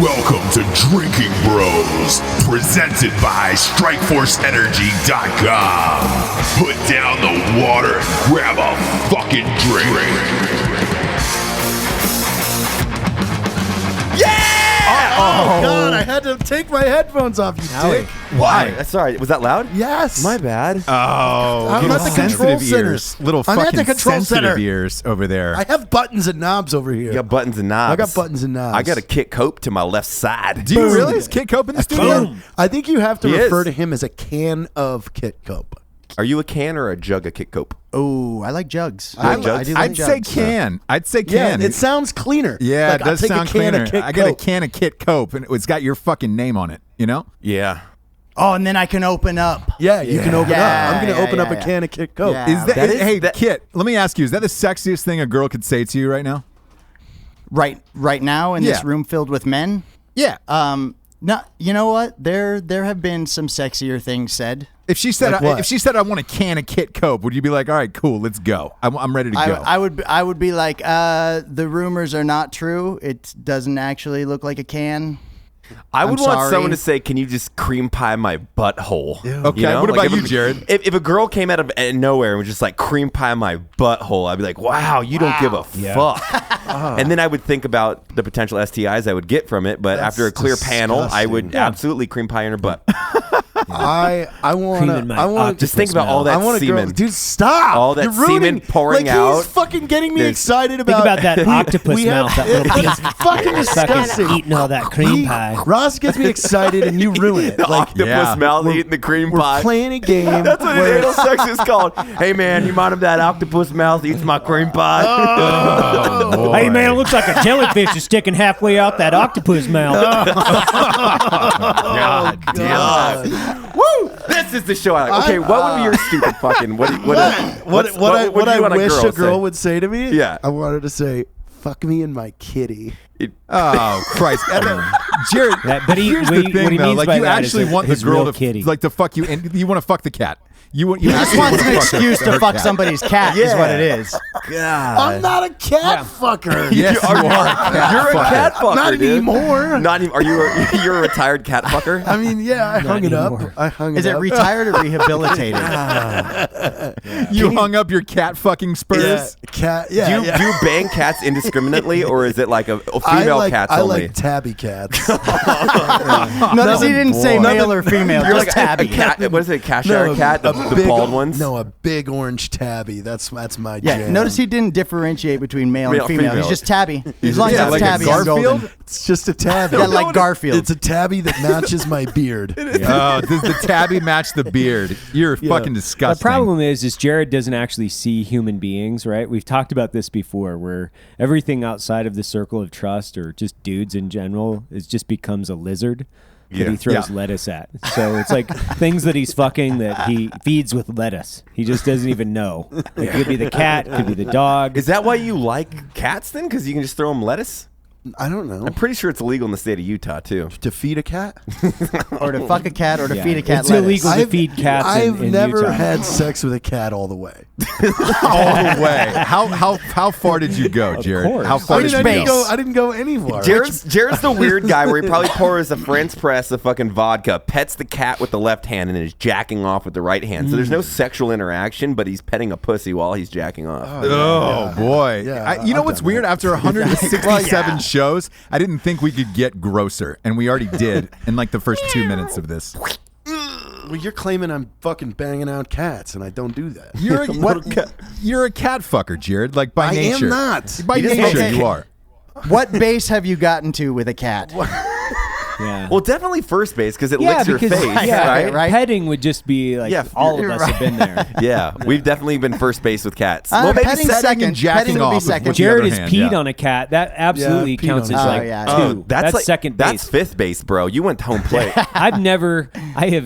Welcome to Drinking Bros, presented by StrikeForceEnergy.com. Put down the water and grab a fucking drink. Oh, God, I had to take my headphones off, you dick. Why? Sorry, was that loud? Yes. My bad. Oh, I'm at the control center. Little I'm at fucking the control sensitive center. ears over there. I have buttons and knobs over here. You got buttons and knobs. I got buttons and knobs. I got a Kit Cope to my left side. Do you really? Is Kit Cope in the studio? I think you have to He refer is. to him as a can of Kit Cope. Are you a can or a jug of Kit Cope? Oh, I like jugs. like jugs? I do like I'd say jugs. can. I'd say Yeah, can. it sounds cleaner. Yeah, Like, it does I'll take sound a can cleaner. Of Kit I got a Cope. can of Kit Cope, and it's got your fucking name on it. You know? Yeah. Oh, and then I can open up. Yeah, you can open up. I'm going to open up a yeah. can of Kit Cope. Yeah. Is that, That is- hey, that- Kit? Let me ask you: is that the sexiest thing a girl could say to you right now? Right now in this Yeah. room filled with men. Yeah. No, you know what? There have been some sexier things said. If she said, Like what? if she said, I want a can of Kit Cope, would you be like, all right, cool, let's go. I'm ready to go. I would be like, the rumors are not true. It doesn't actually look like a can. I would I'm want sorry. someone to say, "Can you just cream pie my butthole?" Okay, what about if you, Jared? If a girl came out of nowhere and was just like cream pie my butthole, I'd be like, "Wow, you don't give a fuck." And then I would think about the potential STIs I would get from it. But That's after a clear panel, I would disgusting. absolutely cream pie in her butt. I want Cream in my to. Just think about all I that want a girl. semen. Dude, stop! All that You're ruining, semen pouring like, out. He's fucking getting me There's- excited about. Think about that octopus we have- mouth, that little piece. It's fucking disgusting. Fucking eating all that cream pie. Ross gets me excited, and you ruin it. The Like, octopus yeah. mouth eating the cream we're pie. playing a game. That's what where- anal sex is called. Hey man, you mind if that octopus mouth eats my cream pie? Hey man, it looks like a jellyfish is sticking halfway out that octopus mouth. God damn it. Woo! This is the show I like. Okay, what would be your stupid fucking what What do I you want wish a girl say? would say to me? Yeah. I wanted to say, "Fuck me in my kitty." Oh Christ, Jared! But here's what the he thing though, means like by you that is actually that want the his girl real to kitty. like to fuck you, and you want to fuck the cat. You He just wants an excuse to fuck somebody's cat. Is what it is. God. I'm not a cat fucker. Yes, you are. You're a cat fucker. Not dude. anymore. Not even. You're a retired cat fucker? I mean, yeah, I hung it up. anymore. I hung it Is it up. retired or rehabilitated? You hung up your cat fucking spurs. Yeah, cat. Yeah, Do you yeah. do you bang cats indiscriminately, or is it like a I female like, cats I only? like tabby cats. Notice he didn't say boy. male or female. You're Just like tabby. a cat. What is it? A Cheshire cat? The big, bald ones? No, a big orange tabby. That's my Yeah, jam. notice he didn't differentiate between male Male, and female. female. He's just tabby. As long as Yeah, it's like a tabby, I'm golden. Garfield. It's just a tabby. Yeah, like Garfield. It's a tabby that matches my beard. Oh, does the tabby match the beard? You're fucking The disgusting. problem is Jared doesn't actually see human beings, right? We've talked about this before, where everything outside of the circle of trust, or just dudes in general, just becomes a lizard that he throws lettuce at. So it's like things that he's fucking that he feeds with lettuce. He just doesn't even know. It could be the cat, could be the dog. Is that why you like cats then? Because you can just throw them lettuce? I don't know. I'm pretty sure it's illegal in the state of Utah too. To feed a cat? Or to fuck a cat or to Yeah. feed a cat It's lettuce. illegal to feed cats I've in never Utah. had sex with a cat all the way. all the way. How far did you go, Jared? course. How far I did mean, you I didn't go? go. I didn't go anywhere. Jared's the weird guy where he probably pours a French press of fucking vodka, pets the cat with the left hand, and is jacking off with the right hand. So there's no sexual interaction, but he's petting a pussy while he's jacking off. Oh boy! Yeah, You know I've what's done weird? that. After 167 shows, I didn't think we could get grosser, and we already did in like the first 2 minutes of this. Well, you're claiming I'm fucking banging out cats, and I don't do that. You're you're a cat fucker, Jared. Like by I nature. am not. By He doesn't nature, make- you are. What base have you gotten to with a cat? Yeah. Well, definitely first base because it yeah, licks your because face, yeah, right? petting would just be like Yeah, all of you're us have been there. Yeah, we've definitely been first base with cats. Maybe petting second. and jacking Petting would off be with second. what the Jared other has hand, peed yeah. on a cat. That absolutely peed counts on as a like cat. two. That's like, second base. That's fifth base, bro. You went home plate. I have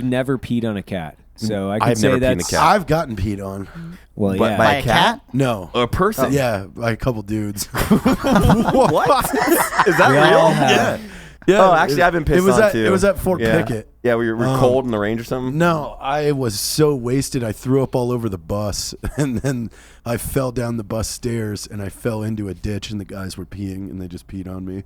never peed on a cat, so I could I've say never peed on a that's cat. I've gotten peed on. well, But yeah. by By a cat? No. A person. Yeah, by a couple dudes. What? Is that We real? all have. Yeah. Oh, actually, I've been pissed it was on at, too. It was at Fort yeah. Pickett. Yeah, we were cold in the range or something. No, I was so wasted. I threw up all over the bus, and then I fell down the bus stairs, and I fell into a ditch, and the guys were peeing, and they just peed on me.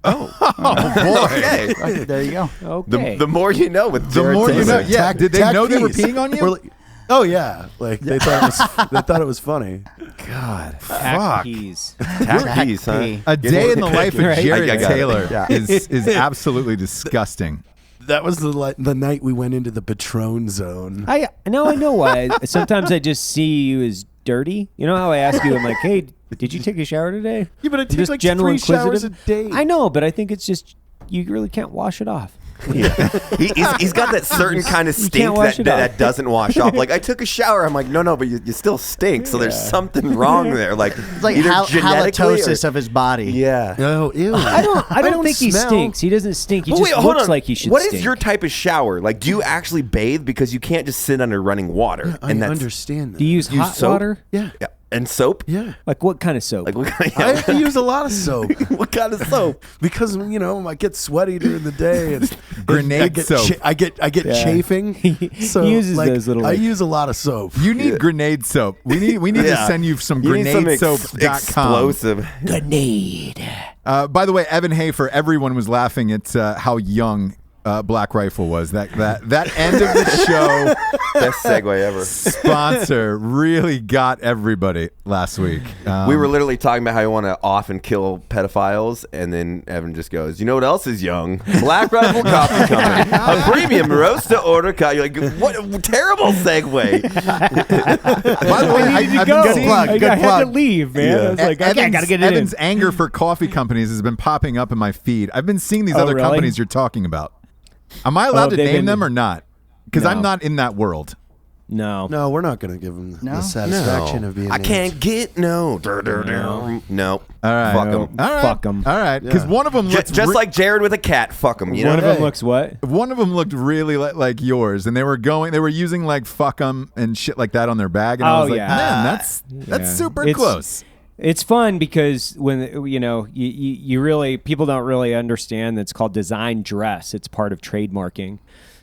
Okay. There you go. Okay. The more you know with The Jared more you know. Taylor. Yeah. Did they Tack know they were fees. peeing on you? We're like, oh yeah, like they thought it was funny. God. Tack Fuck. peas. Tack piece, huh? pea. A day in the life of Right. Jared I got it. Taylor is absolutely disgusting. That was the night we went into the Patron zone. I know why. Sometimes I just see you as dirty. You know how I ask you, I'm like, hey, did you take a shower today? Yeah, but it I'm takes just like general 3 showers a inquisitive. day. I know, but I think it's just you really can't wash it off. He's got that certain kind of You stink can't wash it off. that doesn't wash off. Like I took a shower, I'm like, no, but you still stink. So there's something wrong there. Like It's like either genetically halitosis of his body. yeah. Oh, ew. I don't think he smell. stinks. He doesn't stink. He But just wait, hold looks on. like he should What stink. is your type of shower? Like, do you actually bathe because you can't just sit under running water? I and that's understand that. Do you use hot soap? water? Yeah. yeah. And soap? Yeah. Like what kind of soap? Like what kind I of, have to use a lot of soap what kind of soap? because I get sweaty during the day and Grenade I get soap. I get chafing. So He uses like, those little, I like- use a lot of soap. You need grenade soap. We need to Yeah. send you some You need some grenadesoap.com. explosive. Grenade. By the way, Evan Hafer, everyone was laughing at how young Black Rifle was. That end of the show Best segue ever. sponsor really got everybody last week. We were literally talking about how you want to off and kill pedophiles, and then Evan just goes, "You know what else is young? Black Rifle Coffee Company, a premium roast to order coffee." You're like, what a terrible segue. By the way, I needed to I've go. been seeing I had to leave, man. I was like, okay, I gotta get it Evan's in. anger for coffee companies has been popping up in my feed. I've been seeing these other really? companies you're talking about. Am I allowed to they've name been- them or not? Because I'm No. not in that world. No. No, we're not going to give them No? the satisfaction of being I named. can't get no. No. All right. Fuck 'em. All right. Fuck 'em. All right. Because one of them looks Just like Jared with a cat. Fuck him. You know. One of them Hey. looks what? one of them looked really like yours, and they were using like fuck 'em and shit like that on their bag, and I Oh, was like, yeah. man, that's Yeah. super It's- close. It's fun because when you really people don't really understand that it's called design dress. It's part of trademarking.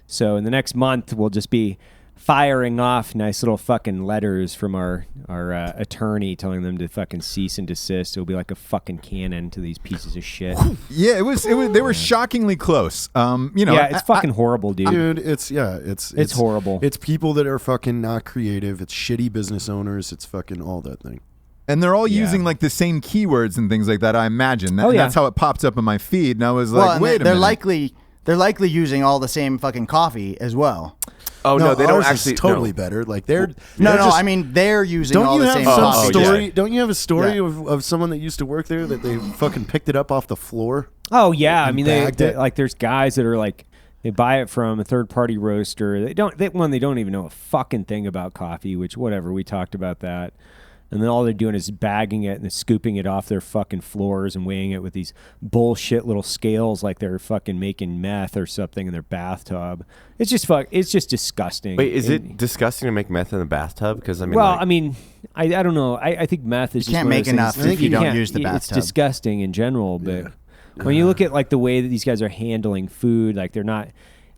So in the next month we'll just be firing off nice little fucking letters from our attorney telling them to fucking cease and desist. It'll be like a fucking cannon to these pieces of shit. Yeah, it was. They were shockingly close. Yeah, it's fucking horrible, dude. Dude, it's horrible. It's people that are fucking not creative. It's shitty business owners. It's fucking all that thing. and they're all Yeah. using like the same keywords and things like that. I imagine. Oh, yeah. That's how it pops up in my feed, and I was Well, like, and wait a they're minute. likely using all the same fucking coffee as well. Oh no, they don't ours is actually. totally no. better. Like they're No, just- I mean they're using Don't all you the have same some coffee. story? yeah. Don't you have a story Yeah. of someone that used to work there that they fucking picked it up off the floor? Oh yeah, I mean bagged it. like there's guys that are like they buy it from a third party roaster. They don't even know a fucking thing about coffee, which whatever, we talked about that. And then all they're doing is bagging it and scooping it off their fucking floors and weighing it with these bullshit little scales like they're fucking making meth or something in their bathtub. It's just it's just disgusting. Wait, is And- it disgusting to make meth in the bathtub? Because I mean, well, like, I mean, I don't know. I think meth is You just can't one of make those enough things- if you don't can't- use the It's bathtub. disgusting in general, but when you look at like the way that these guys are handling food, like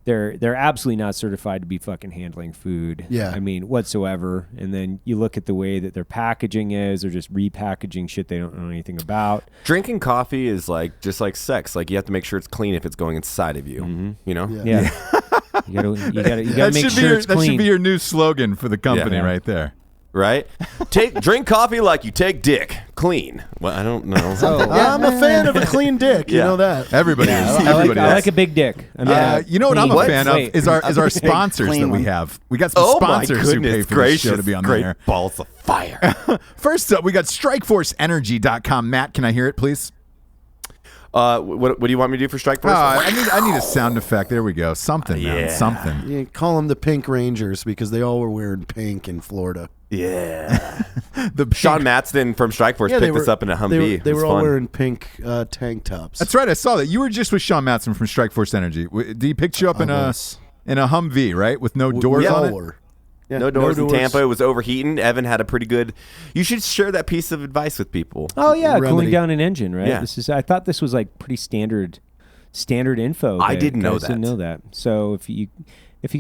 they're absolutely not certified to be fucking handling food. Yeah. I mean, whatsoever. And then you look at the way that their packaging is, they're just repackaging shit they don't know anything about. drinking coffee is like just like sex. Like you have to make sure it's clean if it's going inside of you. You know. Yeah. you gotta That make should sure be it's clean. your new slogan for the company Yeah. right there. Right? Drink coffee like you take dick. Clean. Well, I don't know. I'm a fan of a clean dick. You Yeah. know that. Everybody is. I Everybody like is. a big dick. I mean, You know what I'm a clean. fan Wait. of is our sponsors clean that we one. have. We got some Oh my sponsors who pay goodness for gracious! this show to be on Great there. balls of fire. First up, we got StrikeForceEnergy.com. Matt, can I hear it, please? What do you want me to do for Strike Force? I need a sound effect. There we go. Something, man. Yeah. Something. You call them the Pink Rangers because they all were wearing pink in Florida. Yeah. The Sean Matston from Strike Force picked us up in a Humvee. They It was were all fun. wearing pink tank tops. That's right. I saw that. You were just with Sean Matson from Strikeforce Energy. Did he pick you up in a Humvee, right, with no doors We on all it? were. Yeah, no doors in Tampa. It was overheating. Evan had a pretty good. You should share that piece of advice with people. Oh yeah, cooling remedy. down an engine, right? Yeah. I thought this was like pretty standard info. I that didn't know guys Didn't that. know that. So if you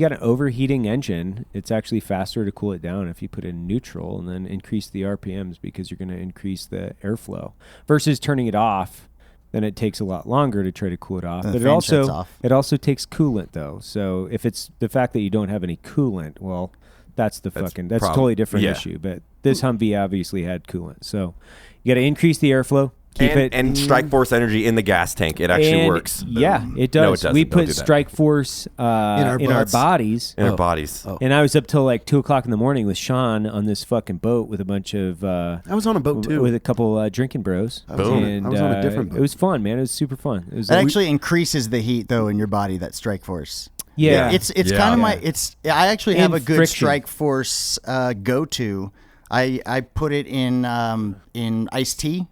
got an overheating engine, it's actually faster to cool it down if you put it in neutral and then increase the RPMs because you're going to increase the airflow versus turning it off then it takes a lot longer to try to cool it off. And But the fan shuts off. it also takes coolant though. So if it's the fact that you don't have any coolant, well, that's a totally different issue. But this Humvee obviously had coolant, so you got to increase the airflow. Keep it and Strike Force energy in the gas tank. It actually works. Yeah, it does. No, it doesn't. We Don't put do that. Strike Force in our bodies. In our bodies. Oh. And I was up till like 2:00 in the morning with Sean on this fucking boat with a bunch of. I was on a boat too. With a couple drinking bros. I was on a different boat. It was fun, man. It was super fun. It was That actually increases the heat though in your body. That Strike Force. Yeah. It's kind of my. I actually have And a good friction. Strike Force go-to. I put it in iced tea.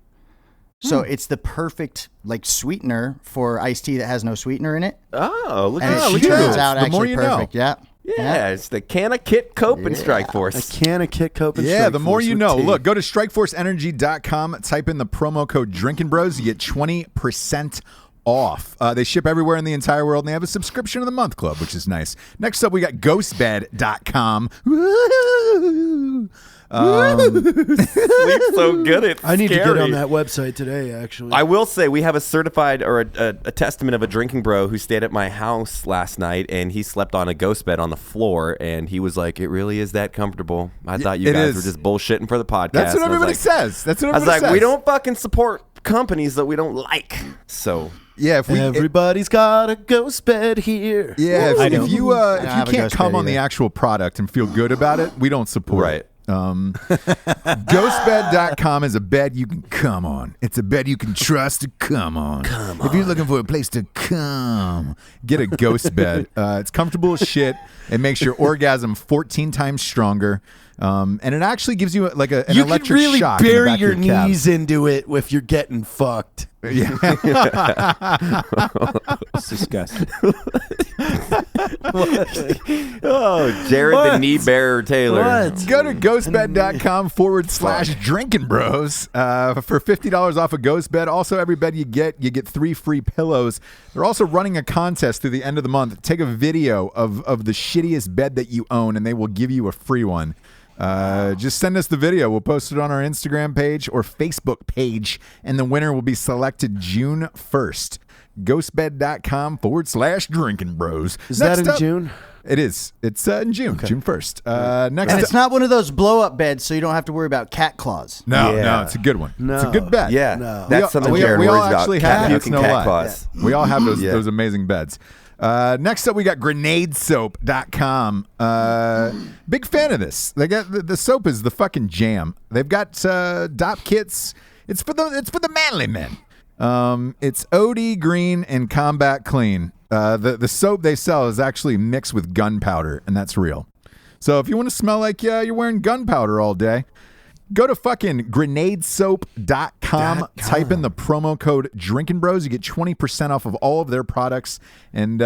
So it's the perfect like sweetener for iced tea that has no sweetener in it. Oh, look And at it you. turns out The more actually you know. perfect. Yeah. Yeah, it's the can of Kit Cope and Strike A Force. can of Kit Cope and Yeah, Strike the more Force you with know. tea. Look, go to strikeforceenergy.com, type in the promo code Drinkin' Bros. You get 20% off. They ship everywhere in the entire world, and they have a subscription of the month club, which is nice. Next up, we got ghostbed.com. Woo! Sleep so good, it's I need to get scary. on that website today. Actually, I will say we have a certified or a testament of a drinking bro who stayed at my house last night, and he slept on a ghost bed on the floor, and he was like, "It really is that comfortable." I thought you it guys is. were just bullshitting for the podcast. That's what And I was everybody like- says. That's what I was everybody like, says. we don't fucking support companies that we don't like. So Yeah, if we. everybody's got a ghost bed here. Yeah, I if don't. you have a can't ghost come bed on the either. actual product and feel good about it, we don't support Right. it. Ghostbed.com is a bed you can come on. It's a bed you can trust to come on. If you're looking for a place to come, get a ghost bed. It's comfortable as shit. It makes your orgasm 14 times stronger. And it actually gives you like an You electric can really shock in the bury back of your calves. knees into it if you're getting fucked. It's disgusting. Oh, Jared the What? knee bearer Taylor. What? Go to ghostbed.com/drinking bros for $50 off a ghost bed. Also, every bed you get 3 free pillows. They're also running a contest through the end of the month. Take a video of the shittiest bed that you own, and they will give you a free one. Just send us the video. We'll post it on our Instagram page or Facebook page, and the winner will be selected June 1st. Ghostbed.com/drinking bros. Is that in June? It is. It's in June, June 1st. Next And it's not one of those blow-up beds, so you don't have to worry about cat claws. No, Yeah. it's a good one. It's a No. good bed. Yeah, No. that's something Jared we all worries about. actually Cat have. puke That's and no cat lie. claws. We all have those Yeah. those amazing beds. Next up, we got grenadesoap.com. Big fan of this. They got the soap is the fucking jam. They've got DOP kits. It's for the manly men. It's OD green and combat clean. The soap they sell is actually mixed with gunpowder, and that's real. So if you want to smell like you're wearing gunpowder all day, go to fucking grenadesoap.com. Type in the promo code Drinkin' Bros. You get 20% off of all of their products. And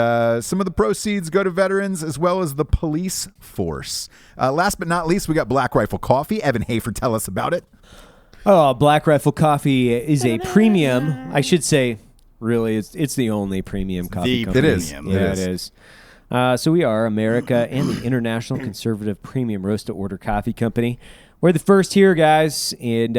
some of the proceeds go to veterans as well as the police force. Last but not least, we got Black Rifle Coffee. Evan Hafer, tell us about it. Oh, Black Rifle Coffee is a premium. I should say, really, it's the only premium coffee company. It is. Yeah, It it is. So we are America and the International Conservative Premium Roast to Order Coffee Company. We're the first here, guys. And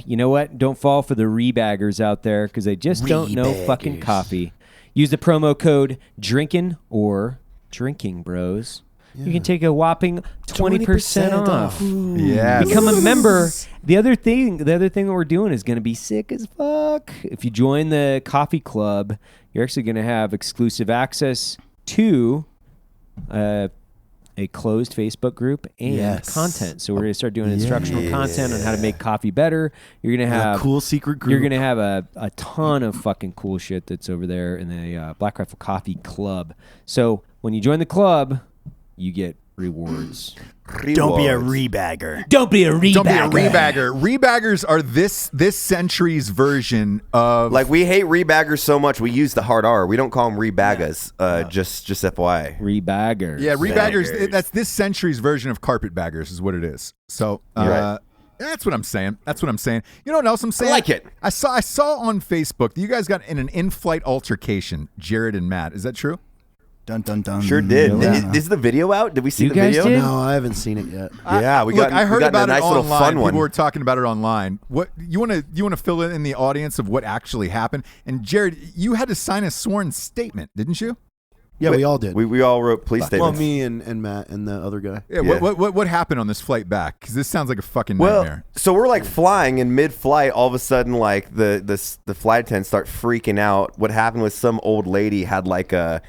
you know what? Don't fall for the rebaggers out there because they just don't know fucking coffee. Use the promo code Drinkin or Drinking Bros. You can take a whopping 20% off. Yes. Become a member. The other thing that we're doing is going to be sick as fuck. If you join the coffee club, you're actually going to have exclusive access to a closed Facebook group and content. So we're going to start doing instructional content on how to make coffee better. You're going to have a cool secret group. You're going to have a ton of fucking cool shit that's over there in the Black Rifle Coffee Club. So when you join the club, you get rewards. Don't be a rebagger. Don't be a rebagger. Don't be a rebagger. Rebaggers are this century's version of Like, we hate rebaggers so much, we use the hard R. We don't call them rebaggas. Just FYI. Rebaggers. yeah, rebaggers. That's this century's version of carpetbaggers, is what it is. So Right. that's what I'm saying. That's what I'm saying. You know what else I'm saying? I like it. I saw on Facebook that you guys got in an in-flight altercation, Jared and Matt. Is that true? Dun dun dun. Sure did. Yeah. Is the video out? Did we see You the guys video? did? No, I haven't seen it yet. Yeah, we got. I heard we got about a nice it little online. fun People one. were talking about it online. What you want to fill in the audience of what actually happened? And Jared, you had to sign a sworn statement, didn't you? Yeah, we all did. We all wrote police well, statements. me and Matt and the other guy. Yeah. Yeah. What happened on this flight back? Because this sounds like a fucking Well, nightmare. so we're like flying in mid-flight. All of a sudden, like the flight attendants start freaking out. What happened was some old lady had like a,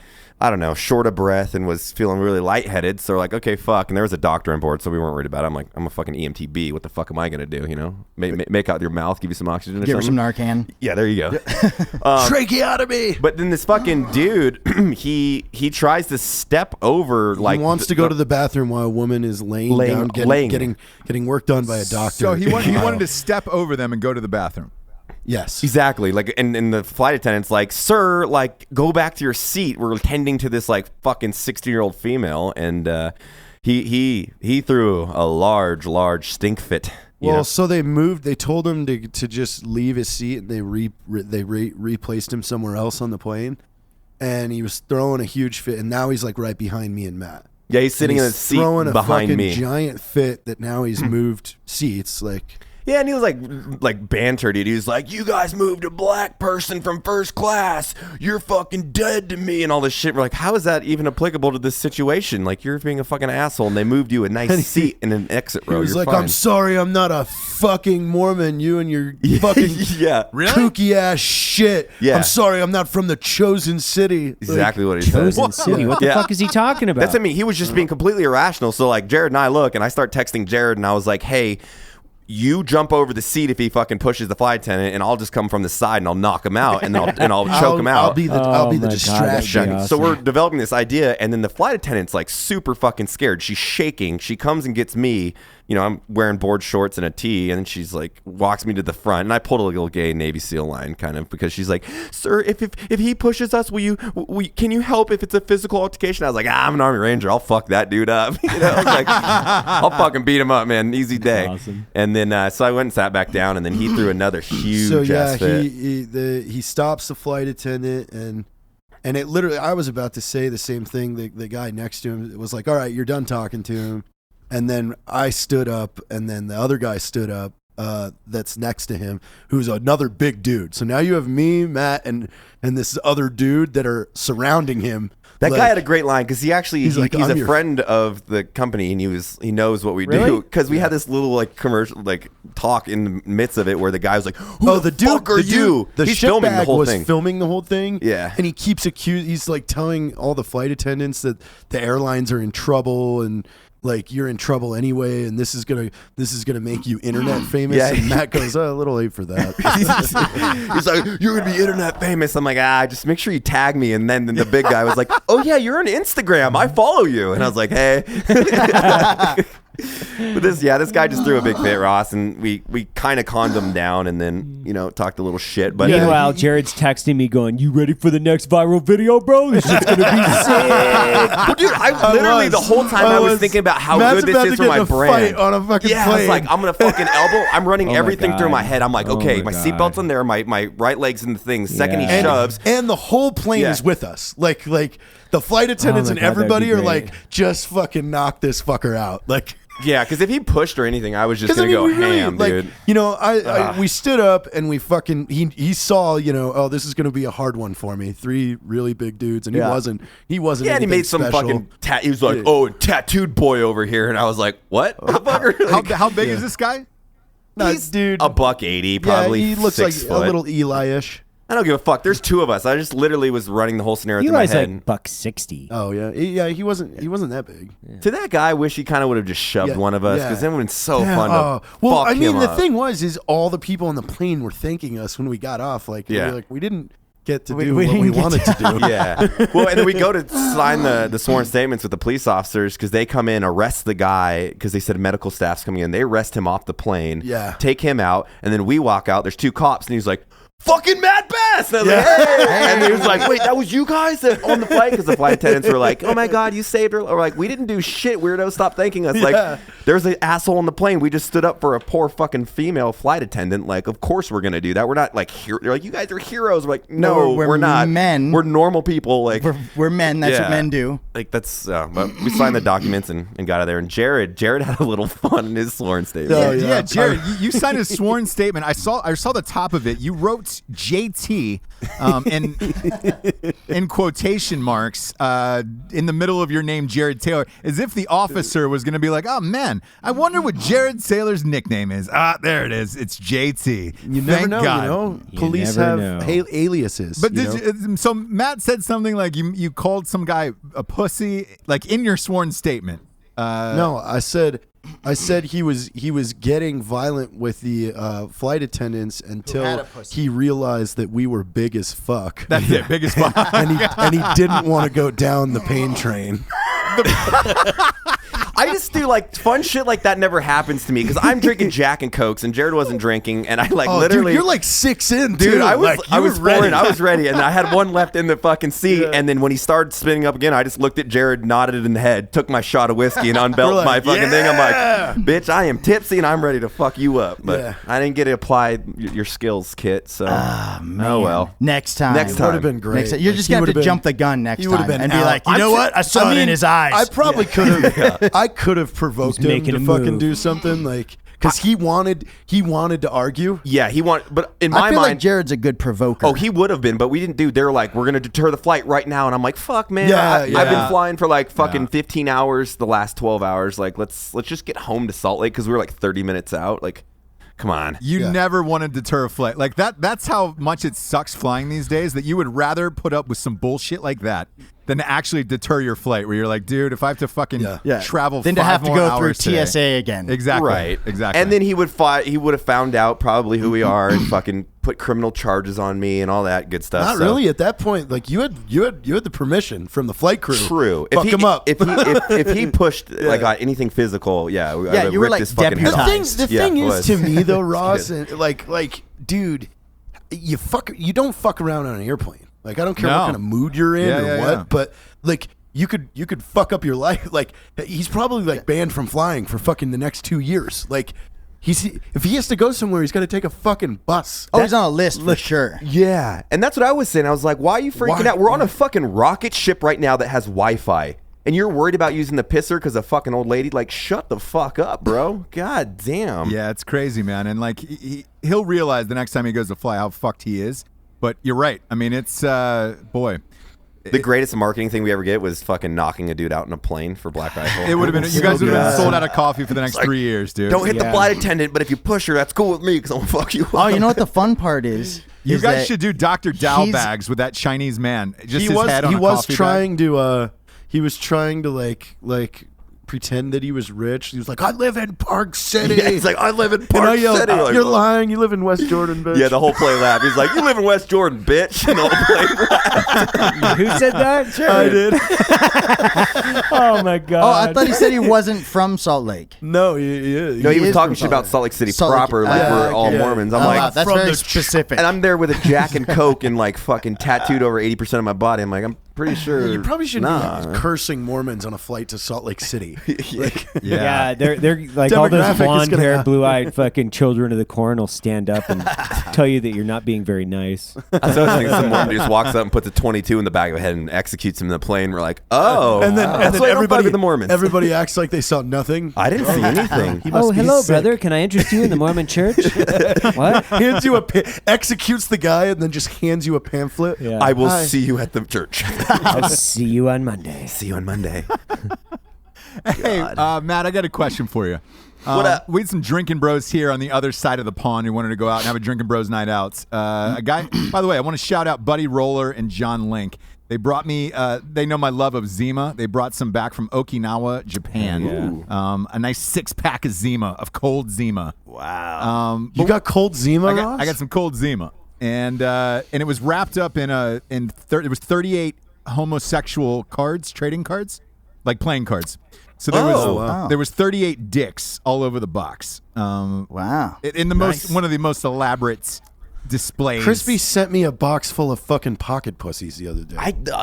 I don't know, short of breath and was feeling really lightheaded. So we're like, okay, fuck. And there was a doctor on board, so we weren't worried about it. I'm like, I'm a fucking EMTB. What the fuck am I gonna do? You know, make out your mouth, give you some oxygen or Give her some something. Narcan. Yeah, there you go. Tracheotomy. But then this fucking dude, he tries to step over. Like He wants to go to the bathroom while a woman is laying down, getting work done by a doctor. So he wanted to step over them and go to the bathroom. Yes. Exactly. Like, and the flight attendant's like, sir, like, go back to your seat. We're tending to this like fucking 60-year-old female, and he threw a large stink fit. Well, so they moved. They told him to just leave his seat, and they replaced him somewhere else on the plane. And he was throwing a huge fit, and now he's like right behind me and Matt. Yeah, he's sitting in a seat throwing a behind fucking me. giant fit that now he's moved seats. Like, Yeah, and he was like bantered it. He was like, "You guys moved a black person from first class. You're fucking dead to me," and all this shit. We're like, how is that even applicable to this situation? Like, you're being a fucking asshole, and they moved you a nice seat in an exit row. he was You're like, fine. "I'm sorry, I'm not a fucking Mormon. You and your fucking Yeah. kooky ass shit. Yeah. I'm sorry, I'm not from the chosen city." Exactly what he said. Chosen City. What the Yeah. fuck is he talking about? That's what I mean. He was just being completely irrational. So like Jared and I look, and I start texting Jared, and I was like, "Hey, you jump over the seat if he fucking pushes the flight attendant, and I'll just come from the side and I'll knock him out, and I'll choke him out." I'll be the Oh my God, distraction. that'd be So we're awesome. developing this idea, and then the flight attendant's like super fucking scared. She's shaking. She comes and gets me. You know, I'm wearing board shorts and a tee, and then she's like walks me to the front, and I pulled a little gay Navy SEAL line, kind of, because she's like, "Sir, if he pushes us, can you help if it's a physical altercation?" I was like, "I'm an Army Ranger. I'll fuck that dude up." You know, I was like, I'll fucking beat him up, man. Easy day. Awesome. And then so I went and sat back down, and then he threw another huge So yeah, ass fit. he stops the flight attendant, and it literally, I was about to say the same thing. The guy next to him was like, "All right, you're done talking to him." And then I stood up, and then the other guy stood up that's next to him, who's another big dude. So now you have me, Matt, and this other dude that are surrounding him. That Like, guy had a great line because he's like, he's "I'm a your-" friend of the company, and he knows what we do Really? because we had this little like commercial like talk in the midst of it where the guy was like, "Who Oh, the fuck are you?" The He's filming the shitbag whole was thing. filming the whole thing. Yeah. and he keeps he's like telling all the flight attendants that the airlines are in trouble, and like, you're in trouble anyway, and this is gonna make you internet famous. Yeah. And Matt goes, "Oh, a little late for that." He's like, "You're gonna be internet famous." I'm like, just make sure you tag me. And then the big guy was like, "Oh yeah, you're on Instagram. I follow you." And I was like, "Hey." But this guy just threw a big fit, Ross, and we kind of calmed him down, and then talked a little shit. But Meanwhile, Jared's texting me going, "You ready for the next viral video, bro? This shit's gonna be sick." Well, dude, I literally the whole time I was thinking about how Matt's good about this is to for get my in a brand. fight on a fucking Yeah, I plane. was like, I'm gonna fucking elbow. I'm running Oh my everything through God. my head. I'm like, Oh okay, my my God. seatbelt's in there, my right leg's in the thing. Second Yeah. he shoves. and the whole plane Yeah. is with us. Like the flight attendants Oh and my God, that'd everybody be are great. like, "Just fucking knock this fucker out." Like, Yeah, because if he pushed or anything, I was just 'cause, gonna go we really, ham, like, dude. we stood up and we fucking he saw, "Oh, this is gonna be a hard one for me." 3 really big dudes, and Yeah. he wasn't. Yeah, and he anything made some special. fucking he was like, "Oh, tattooed boy over here," and I was like, "What, motherfucker?" Like, How big is this guy? he's dude. $180, probably. Yeah, he looks 6 like foot. a little Eli-ish. I don't give a fuck. There's 2 of us. I just literally was running the whole scenario through my Eli's head. like $160. Oh yeah, he wasn't that big. To that guy, I wish he kind of would have just shoved Yeah, one of us yeah. because then it would have been so Yeah, fun to well, fuck I mean, him the up. thing is all the people on the plane were thanking us when we got off. Like, Yeah. we didn't get to We- do we what we didn't get wanted to do. Yeah. Well, and then we go to sign the sworn statements with the police officers because they come in, arrest the guy because they said medical staff's coming in. They arrest him off the plane. Yeah. Take him out, and then we walk out. There's 2 cops, and he's like, fucking Matt Bass. And I was like, hey. And he was like, wait, that was you guys on the flight? Because the flight attendants were like, oh my God, you saved her. Or like, we didn't do shit, weirdo. Stop thanking us. Like, there's an asshole on the plane. We just stood up for a poor fucking female flight attendant. Like, of course we're going to do that. We're not like, they're like, you guys are heroes. We're like, no, we're not. Men. We're normal people. Like, we're men. That's what men do. Like, that's, but we signed the documents and got out of there. And Jared had a little fun in his sworn statement. Yeah, Jared, you signed a sworn statement. I saw the top of it. You wrote JT in quotation marks in the middle of your name, Jared Taylor, as if the officer was going to be like, oh man, I wonder what Jared Taylor's nickname is. There it is. It's JT. You never Thank know. God. You know, You police never have know. aliases. But you so Matt said something like you called some guy a pussy, like in your sworn statement. No, I said he was getting violent with the flight attendants until he realized that we were big as fuck. That's it, biggest fuck. and he didn't want to go down the pain train. I just do like fun shit like that never happens to me because I'm drinking Jack and Cokes and Jared wasn't drinking and I like literally. Dude, you're like 6 in, Dude, too. I was Like, you were 4 in. I was ready, and I had one left in the fucking seat. And then when he started spinning up again, I just looked at Jared, nodded in the head, took my shot of whiskey, and unbelted We're like, my fucking thing. I'm yeah! like, bitch, I am tipsy and I'm ready to fuck you up. But Yeah. I didn't get to apply your skills, Kit. So oh well. Next time. Next That would time. have been great. You're Like, just he going to have would've to been- jump the gun next he would've time been and be out. like, you know what? I saw it in his eyes. I probably could have. I could have provoked He's him making to a fucking move. do something like because he wanted to argue. Yeah, he wanted, but in I my feel mind, like Jared's a good provoker. oh, he would have been, but we didn't do. They're like, we're gonna deter the flight right now, and I'm like, fuck, man. Yeah, I've yeah. been flying for like fucking 15 hours, the last 12 hours. Like, let's just get home to Salt Lake because we were like 30 minutes out. Like, come on. You Yeah. never want to deter a flight. Like that's how much it sucks flying these days, that you would rather put up with some bullshit like that than to actually deter your flight, where you're like, dude, if I have to fucking travel then to 5 have to more go through hours today. TSA again. Exactly. Right. Exactly. And then he would have found out probably who we are and fucking put criminal charges on me and all that good stuff. Not so. really. At that point, like you had the permission from the flight crew. True. Fuck him up. If he pushed like anything physical, yeah, Yeah, you were ripped like his fucking head off. deputized. The thing Yeah, it is was. to me though, Ross, and like, dude, you don't fuck around on an airplane. Like I don't care No. what kind of mood you're in Yeah, or yeah, what, yeah. but like you could fuck up your life. Like he's probably like banned from flying for fucking the next 2 years. Like if he has to go somewhere, he's got to take a fucking bus. Oh, he's on a list for sure. Yeah, and that's what I was saying. I was like, why are you freaking Why? out? We're on a fucking rocket ship right now that has Wi-Fi. And you're worried about using the pisser because a fucking old lady? Like, shut the fuck up, bro. God damn. yeah, it's crazy, man. And like he'll realize the next time he goes to fly how fucked he is. But you're right. I mean, it's boy. The greatest marketing thing we ever get was fucking knocking a dude out in a plane for Black Rifle. It would have been. You guys would have been sold out of coffee for the next 3 years, dude. Don't hit the Yeah. flight attendant, but if you push her, that's cool with me because I'm gonna fuck you up. Oh, you know what the fun part is? You Is guys that should do Dr. Dow he's- bags with that Chinese man. Just he his was head on he a was coffee trying to like pretend that he was rich. He was like, I live in Park City. Yeah, he's like, I live in And I Park yelled, City. Like, you're lying. You live in West Jordan, bitch. yeah, the whole plane laughed. He's like, you live in West Jordan, bitch. And the whole plane laughed. Who said that? I did. Oh my god. Oh, I thought he said he wasn't from Salt Lake. No, he No, he was is talking from shit about Salt Salt Lake City Salt Lake. proper, like we're all yeah. Mormons. I'm Oh, like, wow, that's from very the specific. and I'm there with a Jack and Coke and like fucking tattooed over 80% of my body. I'm like, I'm pretty sure. You probably shouldn't nah. be cursing Mormons on a flight to Salt Lake City. Like, Yeah, they're like all those Demographic is blonde gonna haired, happen. blue eyed fucking children of the corn will stand up and tell you that you're not being very nice. So I was thinking some Mormon just walks up and puts a 22 in the back of the head and executes him in the plane. We're like, oh, and then that's why I don't fuck everybody with the Mormons. Everybody acts like they saw nothing. I didn't see anything. He must Oh, be hello, sick. brother. Can I interest you in the Mormon church? What? Hands you executes the guy and then just hands you a pamphlet. Yeah. I will Hi. see you at the church. I'll see you on Monday. See you on Monday. Hey, Matt, I got a question for you. What up? We had some drinking bros here on the other side of the pond who wanted to go out and have a drinking bros night out. A guy, by the way, I want to shout out Buddy Roller and John Link. They brought me, they know my love of Zima. They brought some back from Okinawa, Japan. A nice 6-pack of Zima, of cold Zima. Wow. You got cold Zima, I Ross? got some cold Zima. And it was wrapped up in it was 38 homosexual cards, trading cards, like playing cards. So there was 38 dicks all over the box. Wow. In the one of the most elaborate displays. Crispy sent me a box full of fucking pocket pussies the other day.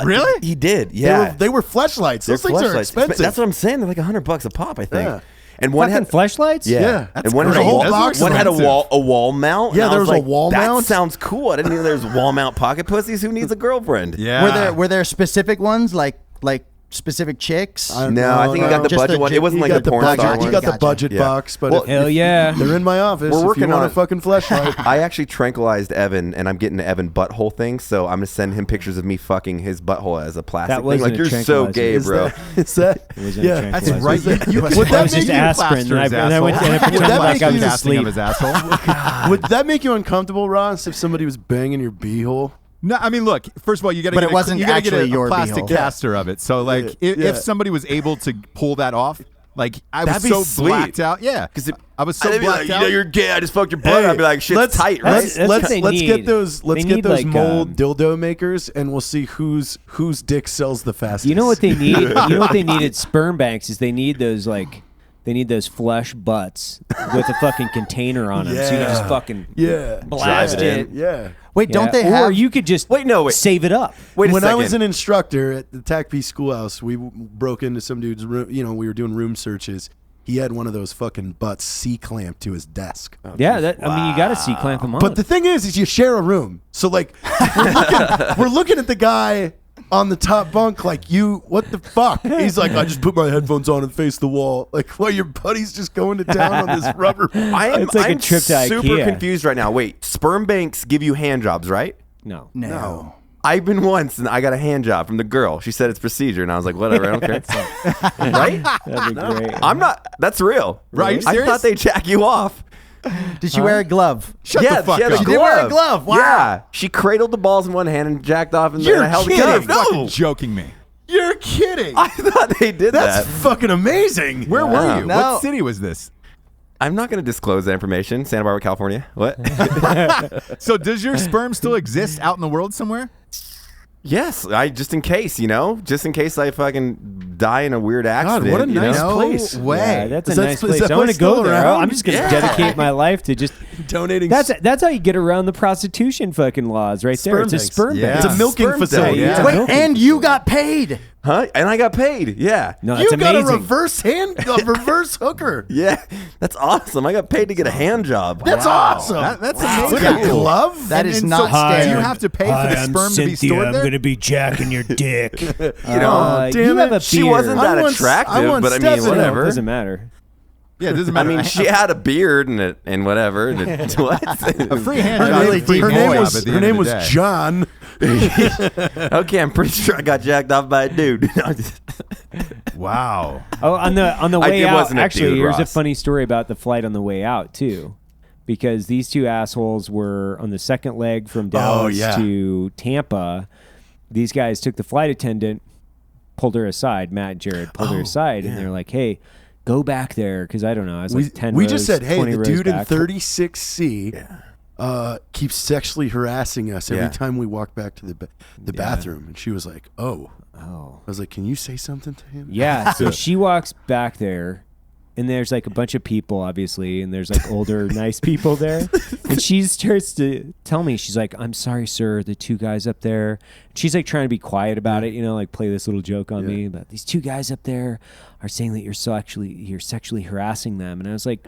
Really? He did. Yeah. They were fleshlights. Those things are expensive. That's what I'm saying. They're like $100 a pop, I think. Yeah. And one Fucking had fleshlights? Yeah, That's and one had great. a wall, Those are one had a expensive. wall mount. Yeah, and I there was a like, wall mount? That sounds cool. I didn't know there was wall mount pocket pussies. Who needs a girlfriend? Yeah. Were there specific ones like specific chicks? No, I think you got the Just budget the one. j- It wasn't You like got the porn budget. star You one. got the Gotcha. budget Yeah. box, but Well, Hell yeah. they're in my office. We're if working you want on a it. fucking fleshlight. I actually tranquilized Evan, and I'm getting the Evan butthole thing. So I'm gonna send him pictures of me fucking his butthole as a plastic That thing. wasn't Like a you're so tranquilizer. gay, Is bro. that? It wasn't Yeah, a That's tranquilizer. right. You Would could that was just make you aspirin, plaster his and I went and I asshole. pretended that like make I you was casting asleep. of his asshole. Would that make you uncomfortable, Ross, if somebody was banging your beehole? No, I mean, look. First of all, you got to But get it wasn't you gotta get actually a your plastic beehole. caster of it. So, like, Yeah. if somebody was able to pull that off, like, I was That'd be so sweet. blacked out. Yeah, Because I was so I'd be blacked like, you out. know, you're gay. I just fucked your butt. I'd be like, shit's tight, right? That's what Let's they get need. those They need, like, mold dildo makers, and we'll see whose dick sells the fastest. You know what they need? You know what they need at sperm banks is they need those flesh butts with a fucking container on them, so you can just fucking Yeah, blast Drive it it. in. yeah. Wait, don't they Or have? you could just Wait. save it up. Wait a When second. I was an instructor at the TACP schoolhouse, we broke into some dude's room. You know, we were doing room searches. He had one of those fucking butts C-clamped to his desk. Yeah, I mean, you got to C-clamp them on. But the thing is you share a room. So like, we're looking at the guy on the top bunk, like, you, what the fuck? He's like, I just put my headphones on and face the wall. Like, well, your buddy's just going to town on this rubber. It's like a I'm trip to super IKEA. confused right now. Wait, sperm banks give you hand jobs, right? no. no. I've been once, and I got a hand job from the girl. She said it's procedure, and I was like, whatever, I don't care. Right? That'd be great. I'm not. That's real. Right, you I serious? thought they jack you off. Did she wear a glove? Shut yeah, the fuck she had up. a She did wear a glove. Wow. Yeah, she cradled the balls in one hand and jacked off in the You're and I held kidding. the gun. Fucking No, joking me. You're kidding. I thought they did That's that. fucking amazing. Where were you? No. What city was this? I'm not going to disclose that information. Santa Barbara, California. What? So, does your sperm still exist out in the world somewhere? Yes, just in case, just in case I fucking die in a weird accident. what a nice know? place. way. Yeah, that's a Is that- nice is place. that I want place to go still there. around? I'm just going to dedicate my life to just. Donating. That's how you get around the prostitution fucking laws, right there. Sperm It's a banks. sperm Yeah. bank. It's a milking Sperm facility. bank, yeah. Wait, and you got paid. Huh? And I got paid. Yeah. No, that's You got amazing. a reverse hooker. Yeah. That's awesome. I got paid to get a hand job. That's awesome. That's With amazing. a glove. That is And not so, standard. do you have to pay for the sperm to be stored there? be jacking your dick. You Oh, know, damn you have it. a she beard. wasn't that I once attractive, but I mean, Stefano. whatever. Doesn't matter. Yeah, it doesn't I matter. mean, she had a beard and whatever. And what? a free hand Her job really is a free deep Her hand name boy. job was at the her end name of was the day. John. Okay, I'm pretty sure I got jacked off by a dude. Wow. Oh, on the way it out. wasn't a Actually, dude, here's a Ross. funny story about the flight on the way out too, because these two assholes were on the second leg from Dallas yeah. to Tampa. These guys took the flight attendant, pulled her aside. Matt and Jared pulled her aside, and they're like, "Hey, go back there," because I don't know. I was like 10 we rows, just said, hey, 20 the rows dude in back. 36C keeps sexually harassing us every Yeah. time we walk back to the bathroom. And she was like, oh. Oh. I was like, can you say something to him? Yeah, so she walks back there, and there's like a bunch of people, obviously, and there's like older, nice people there. And she starts to tell me, she's like, "I'm sorry, sir, the two guys up there." She's like trying to be quiet about it, like play this little joke on me. But these two guys up there are saying that you're sexually harassing them. And I was like,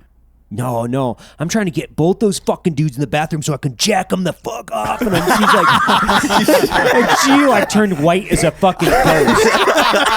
No, I'm trying to get both those fucking dudes in the bathroom so I can jack them the fuck off. And she's like, and she like turned white as a fucking ghost.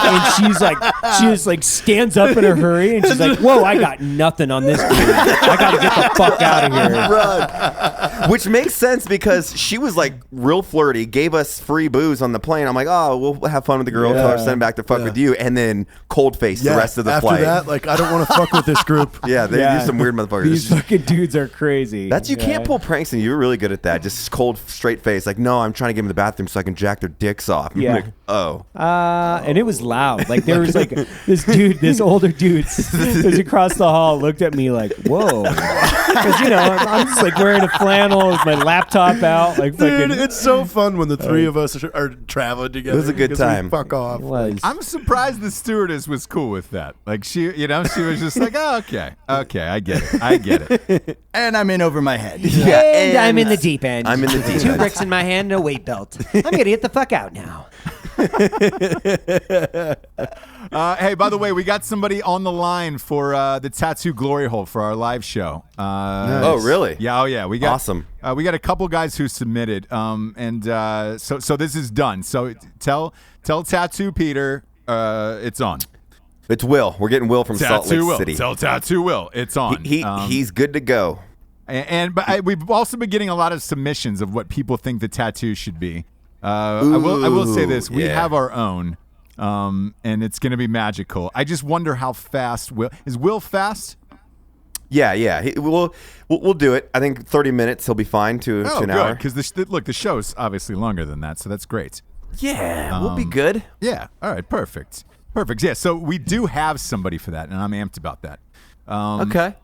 And she just like stands up in a hurry and she's like, whoa, I got nothing on this dude. I got to get the fuck out of here. Run. Which makes sense because she was like real flirty, gave us free booze on the plane. I'm like, oh, we'll have fun with the girl, tell her to send back to fuck with you, and then cold face the rest of the after flight. that, like, I don't want to fuck with this group. Yeah, they do some weird motherfuckers. These fucking dudes are crazy. That's you can't pull pranks, and you're really good at that. Just cold, straight face. Like, no, I'm trying to get them in the bathroom so I can jack their dicks off. Yeah. Like, oh. And it was loud. Like there was like this older dude was across the hall, looked at me like, whoa. Because I'm just like wearing a flannel with my laptop out, like Dude, fucking. it's so fun when the three of us are traveling together. It was a good because we time. fuck off. It was. I'm surprised the stewardess was cool with that. Like she was just like, oh, okay, I get it. And I'm in over my head. And I'm in the deep end. I'm in the deep 2 end. bricks in my hand, no weight belt. I'm gonna get the fuck out now. Hey, by the way, we got somebody on the line for the Tattoo Glory Hole for our live show. Oh, really? Yeah, we got Awesome. We got a couple guys who submitted, and so this is done. So tell Tattoo Peter it's on. It's Will. We're getting Will from Salt Tattoo Lake Will. City. Tell Tattoo Will it's on. He's good to go. But we've also been getting a lot of submissions of what people think the tattoo should be. I will say this: we yeah. have our own, and it's going to be magical. I just wonder how fast is Will fast? Yeah. We'll do it. I think 30 minutes. He'll be fine to an hour. Because the show's obviously longer than that, so that's great. Yeah, we'll be good. Yeah. All right. Perfect. Yeah. So we do have somebody for that, and I'm amped about that. Okay.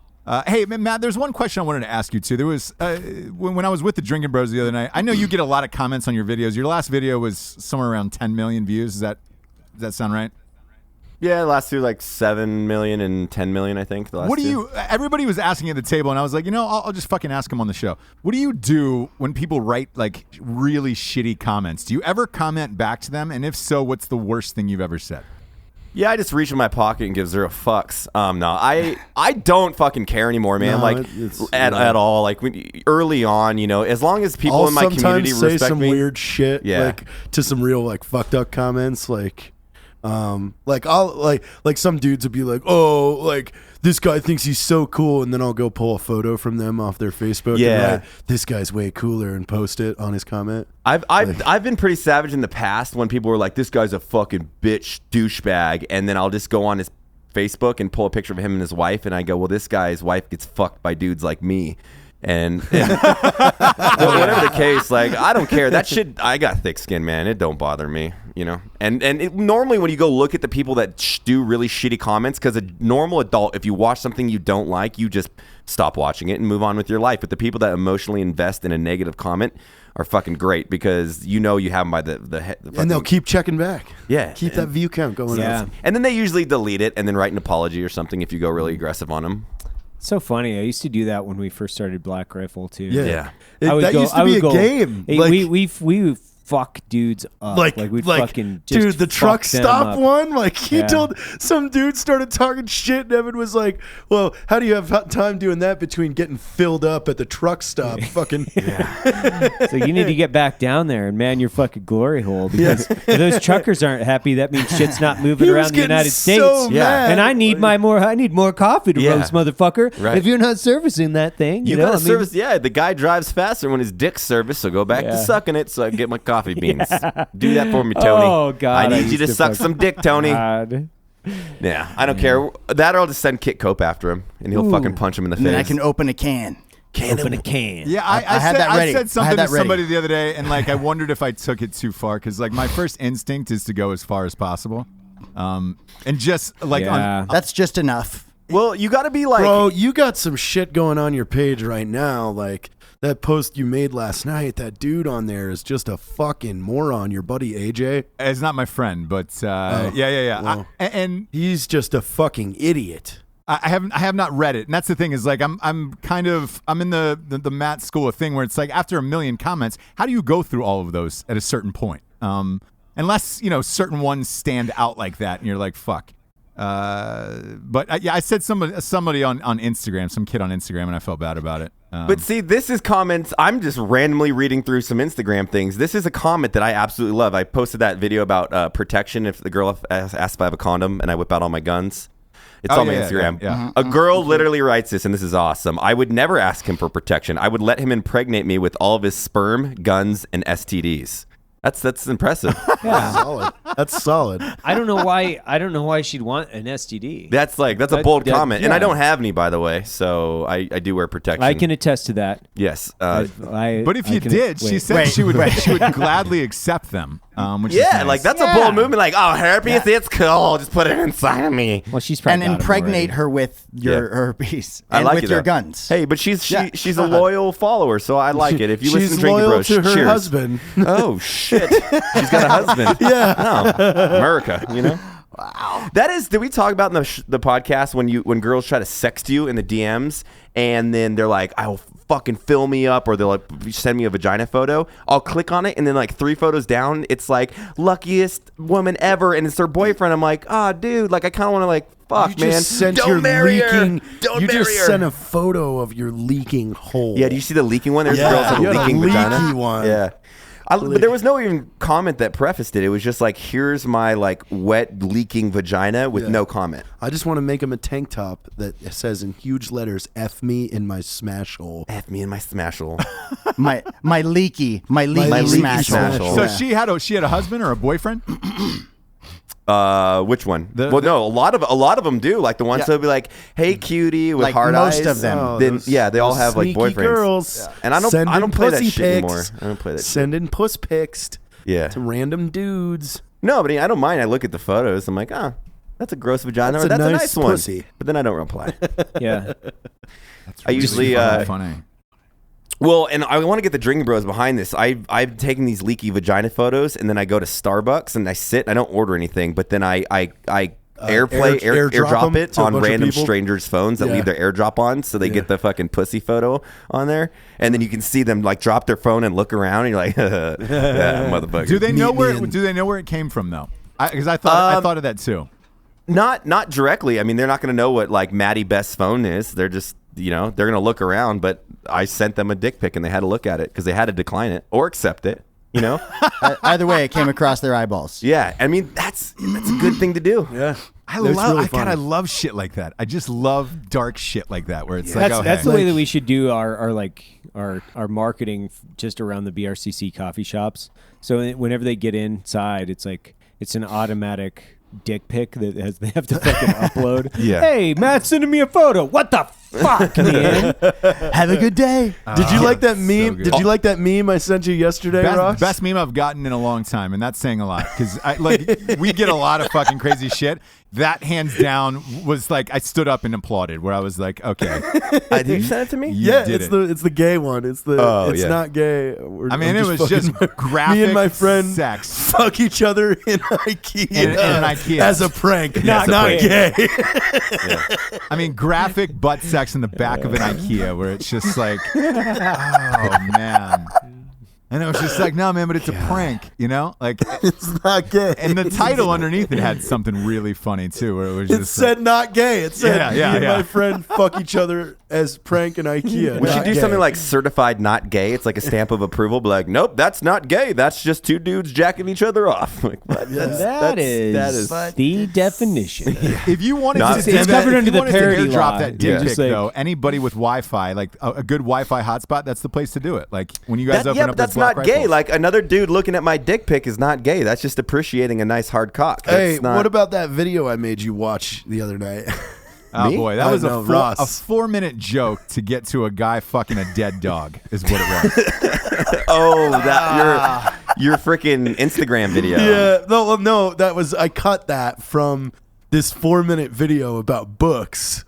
Hey, Matt, there's one question I wanted to ask you, too. There was, when I was with the Drinkin' Bros the other night, I know you get a lot of comments on your videos. Your last video was somewhere around 10 million views. Does that sound right? Yeah, last two like 7 million and 10 million, I think. The last What do two. you, everybody was asking at the table, and I was like, I'll just fucking ask them on the show. What do you do when people write, like, really shitty comments? Do you ever comment back to them? And if so, what's the worst thing you've ever said? Yeah, I just reach in my pocket and give 0 fucks. No, I don't fucking care anymore, man. No, like at all. Like early on, as long as people I'll in my community sometimes say respect some me. weird shit, Yeah. like to some real like fucked up comments, like I'll like some dudes would be like, oh, like this guy thinks he's so cool, and then I'll go pull a photo from them off their Facebook. Yeah. and write, this guy's way cooler, and post it on his comment. I've been pretty savage in the past when people were like, this guy's a fucking bitch douchebag, and then I'll just go on his Facebook and pull a picture of him and his wife, and I go, well, this guy's wife gets fucked by dudes like me. And whatever the case, like I don't care. That shit, I got thick skin, man. It don't bother me, And normally when you go look at the people that do really shitty comments, because a normal adult, if you watch something you don't like, you just stop watching it and move on with your life. But the people that emotionally invest in a negative comment are fucking great, because you have them by the head. And they'll keep checking back. Yeah, keep that view count going. Yeah. up. And then they usually delete it and then write an apology or something if you go really aggressive on them. So funny. I used to do that when we first started Black Rifle too. Yeah. That used to be a game. Hey, Like- we fuck dudes up. Like we'd like, fucking just dude, the truck fuck them stop up. one. Like he Yeah. told some dude started talking shit, and Evan was like, "Well, how do you have time doing that between getting filled up at the truck stop?" Fucking So you need to get back down there and man your fucking glory hole, because if those truckers aren't happy, that means shit's not moving He was around the getting United so States. mad. And I need more coffee to Yeah. roast, motherfucker. Right. If you're not servicing that thing, You know, gotta I mean, service. Yeah, the guy drives faster when his dick's serviced, so go back to Yeah. sucking it so I can get my coffee beans. Do that for me, Tony. Oh, God, I I need you used to to suck fuck- some dick, Tony. God. Yeah, I don't care. That or I'll just send Kit Cope after him, and he'll fucking punch him in the And then I face. can open a can. Open a can. Yeah, I had that ready. I said I had something to that ready. somebody the other day, and like I wondered if I took it too far, because like my first instinct is to go as far as possible, and just like Yeah. That's just enough. Well, you got to be like, bro, you got some shit going on your page right now. Like that post you made last night. That dude on there is just a fucking moron. Your buddy AJ. it's not my friend, but yeah. well. And He's just a fucking idiot. I have not read it, and that's the thing is like I'm in the Matt school of thing where it's like after a million comments, how do you go through all of those at a certain point? Unless certain ones stand out like that, and you're like fuck. But I said somebody on Instagram, some kid on Instagram, and I felt bad about it. but see, this is comments. I'm just randomly reading through some Instagram things. This is a comment that I absolutely love. I posted that video about protection. If the girl asks if I have a condom, and I whip out all my guns. It's on my Instagram. Yeah. A girl literally writes this, and this is awesome. I would never ask him for protection. I would let him impregnate me with all of his sperm, guns, and STDs. That's impressive. Solid. That's solid. I don't know why she'd want an STD. That's a bold comment, and I yeah. don't have any, by the way. So I do wear protection. I can attest to that. Yes. But if you did, she said she would gladly accept them. which is nice. like that's a bold movement. Like, oh, herpes, it's cool. Just put it inside of me. Well, she's probably And got 'em impregnate already. her with your herpes I and like with it, your though. guns. Hey, but she's a loyal follower, so I like it. If you listen She's to Drinkin' loyal Bros, to her cheers. husband. Oh shit, she's got a husband. Yeah. Oh, America, you know. Wow. That is. Did we talk about in the podcast when girls try to sext you in the DMs and then they're like, "I will fucking fill me up," or they'll like send me a vagina photo. I'll click on it and then like 3 photos down, it's like luckiest woman ever, and it's their boyfriend. I'm like, ah, dude, like I kind of want to like. Fuck, You man. just sent Don't your marry leaking. her. Don't you marry just her. sent a photo of your leaking hole. Yeah, do you see the leaking one? There's Yeah, girls with you a had a leaking leaky vagina. one. Yeah. But there was no even comment that prefaced it. It was just like, here's my like wet leaking vagina with no comment. I just want to make him a tank top that says in huge letters, "F me in my smash hole." F me in my smash hole. my leaky leaky smash smash hole. hole. So Yeah. she had a husband or a boyfriend? Which one? Well, no, a lot of them do. Like the ones that'll be like, "Hey, cutie," with Like hard most eyes. of them. Oh, Then those- they all those have like sneaky boyfriends. girls. And I don't Sending play that pussy shit pics. anymore. I don't play that shit. Sending puss pics Yeah. to random dudes. No, but I don't mind. I look at the photos. I'm like, ah, that's a gross vagina. That's or a that's a nice nice one. pussy. But then I don't reply. Yeah. I usually funny. Well, and I want to get the Drinkin' Bros behind this. I've taken these leaky vagina photos, and then I go to Starbucks and I sit. I don't order anything, but then I airdrop airdrop them it to a on bunch of random people? strangers' phones that Yeah. leave their airdrop on, so they get the fucking pussy photo on there, and then you can see them like drop their phone and look around, and you're like, yeah, motherfucker. Do they know Meet where? me in- Do they know where it came from though? Because I thought of that too. Not directly. I mean, they're not going to know what like Maddie Best's phone is. They're just they're going to look around. But I sent them a dick pic and they had to look at it because they had to decline it or accept it. You know. Either way, it came across their eyeballs. Yeah, I mean that's a good thing to do. Yeah. I That's love. really I funny. love shit like that. I just love dark shit like that, where it's like, That's oh, that's hey. the way that we should do our marketing just around the BRCC coffee shops. So whenever they get inside, it's like it's an automatic dick pic that they have to fucking upload. Yeah. Hey, Matt's sending me a photo. What the fuck, man? Have a good day. Did you like that so meme? good. Did you like that meme I sent you yesterday, Ross? Best meme I've gotten in a long time, and that's saying a lot because we get a lot of fucking crazy shit. That hands down was like I stood up and applauded. Where I was like, okay, Did you send it to me? you Yeah, did it's it. the gay one. It's the it's yeah. not gay. I mean, it was just graphic me and my friend sex. fuck each other in IKEA, In IKEA. as a prank. Not not prank. gay. I mean, graphic butt sex in the back of an IKEA, where it's just like, oh man. And it was just like, no, man, but it's a prank, you know? Like, It's not gay. and the title underneath it had something really funny too, where it was It just said not gay. It said Yeah, me yeah, and yeah. my friend fuck each other as prank in IKEA. We should not do gay. something like certified not gay. It's like a stamp of approval. Be like, nope, that's not gay. That's just 2 dudes jacking each other off. Like, what? That is the definition. if you wanted Not- to, It's do that- covered if under you the wanted to parody airdrop law. that dick Yeah. pic, Just like- though, anybody with Wi-Fi, like a good Wi-Fi hotspot, that's the place to do it. Like when you guys open but up that's those black not gay. rifles. Like another dude looking at my dick pic is not gay. That's just appreciating a nice hard cock. Hey, That's not, what about that video I made you watch the other night? Oh Me? boy, that I was know, a Ross. 4-minute joke to get to a guy fucking a dead dog, is what it was. Oh, that your freaking Instagram video. Yeah, no, that was I cut that from this 4-minute video about books.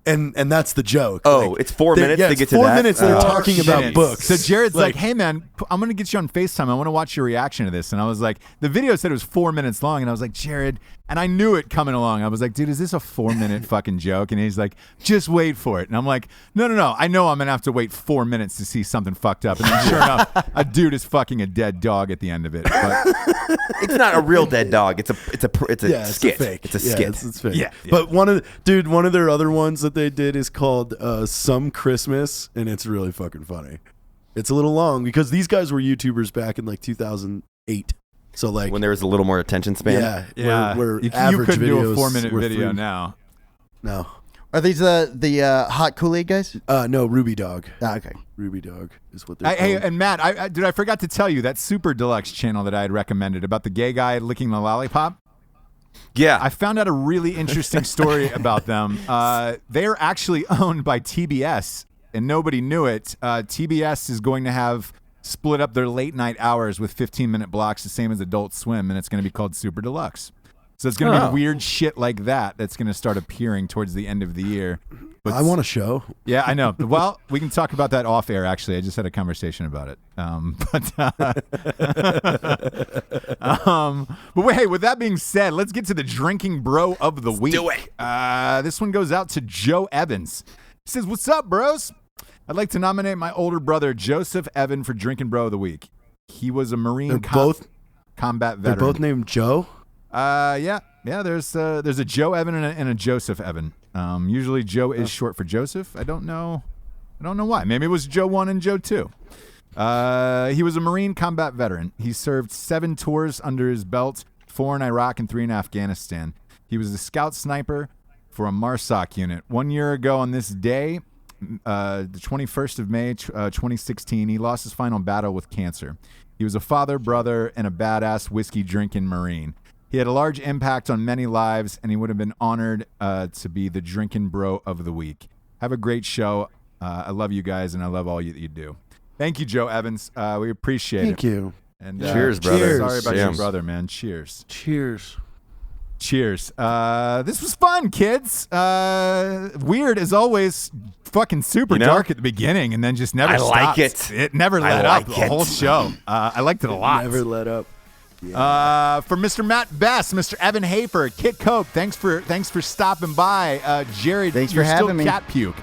And that's the joke. Oh, Like, it's 4 minutes yeah, to it's get to 4 that? minutes they're Oh, talking about Minutes. books. So Jared's like, hey man, I'm gonna get you on FaceTime. I want to watch your reaction to this. And I was like, the video said it was 4 minutes long, and I was like, Jared, and I knew it coming along. I was like, dude, is this a 4-minute fucking joke? And he's like, just wait for it. And I'm like, no. I know I'm gonna have to wait 4 minutes to see something fucked up. And then sure enough, a dude is fucking a dead dog at the end of it. But It's not a real dead dog. It's a yeah, skit. It's a fake. It's a Yeah, skit. it's fake. Yeah. But one of their other ones that they did is called Some Christmas, and it's really fucking funny. It's a little long because these guys were YouTubers back in like 2008. So like When there was a little more attention span. where you average couldn't do a videos 4-minute were video 3 now. No. Are these the hot Kool-Aid guys? No, Ruby Dog. Okay. Ruby Dog is what they're Hey, called. and Matt, I forgot to tell you that Super Deluxe channel that I had recommended about the gay guy licking the lollipop. Yeah. I found out a really interesting story about them. They are actually owned by TBS, and nobody knew it. TBS is going to have split up their late night hours with 15-minute blocks, the same as Adult Swim, and it's going to be called Super Deluxe. So it's going to be weird shit like that that's going to start appearing towards the end of the year. But I want a show. Yeah, I know. Well, we can talk about that off air, actually. I just had a conversation about it. But wait, hey, with that being said, let's get to the Drinking Bro of the Week. do it. This one goes out to Joe Evans. He says, "What's up, bros? I'd like to nominate my older brother, Joseph Evan, for Drinking Bro of the Week. He was a Marine combat veteran. They're both named Joe? Yeah. There's a Joe Evan and a Joseph Evan. Usually Joe is short for Joseph. I don't know why. Maybe it was Joe 1 and Joe 2. He was a Marine combat veteran. He served 7 tours under his belt, 4 in Iraq and 3 in Afghanistan. He was a scout sniper for a MARSOC unit. 1 year ago on this day, the 21st of May, 2016, he lost his final battle with cancer. He was a father, brother, and a badass whiskey-drinking Marine. He had a large impact on many lives, and he would have been honored to be the Drinkin' Bro of the Week. Have a great show. I love you guys, and I love all you do." Thank you, Joe Evans. We appreciate it. Thank you. And Cheers, brother. cheers. Sorry about your Cheers. brother, man. Cheers. Cheers. Cheers. This was fun, kids. Weird as always. Fucking super dark at the beginning, and then just never I stops. like it. It never let like up the it. whole show. I liked it a lot. Never let up. For Mr. Matt Best, Mr. Evan Hafer, Kit Cope, thanks for stopping by. Jared, Thanks for you're still having me. cat puke.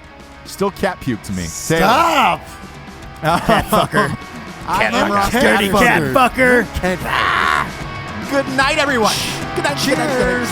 Still cat puke to me. Say it. Stop! Cat fucker. I'm Ross Dirty Cat cat fucker. Good night, everyone. Good night. Cheers.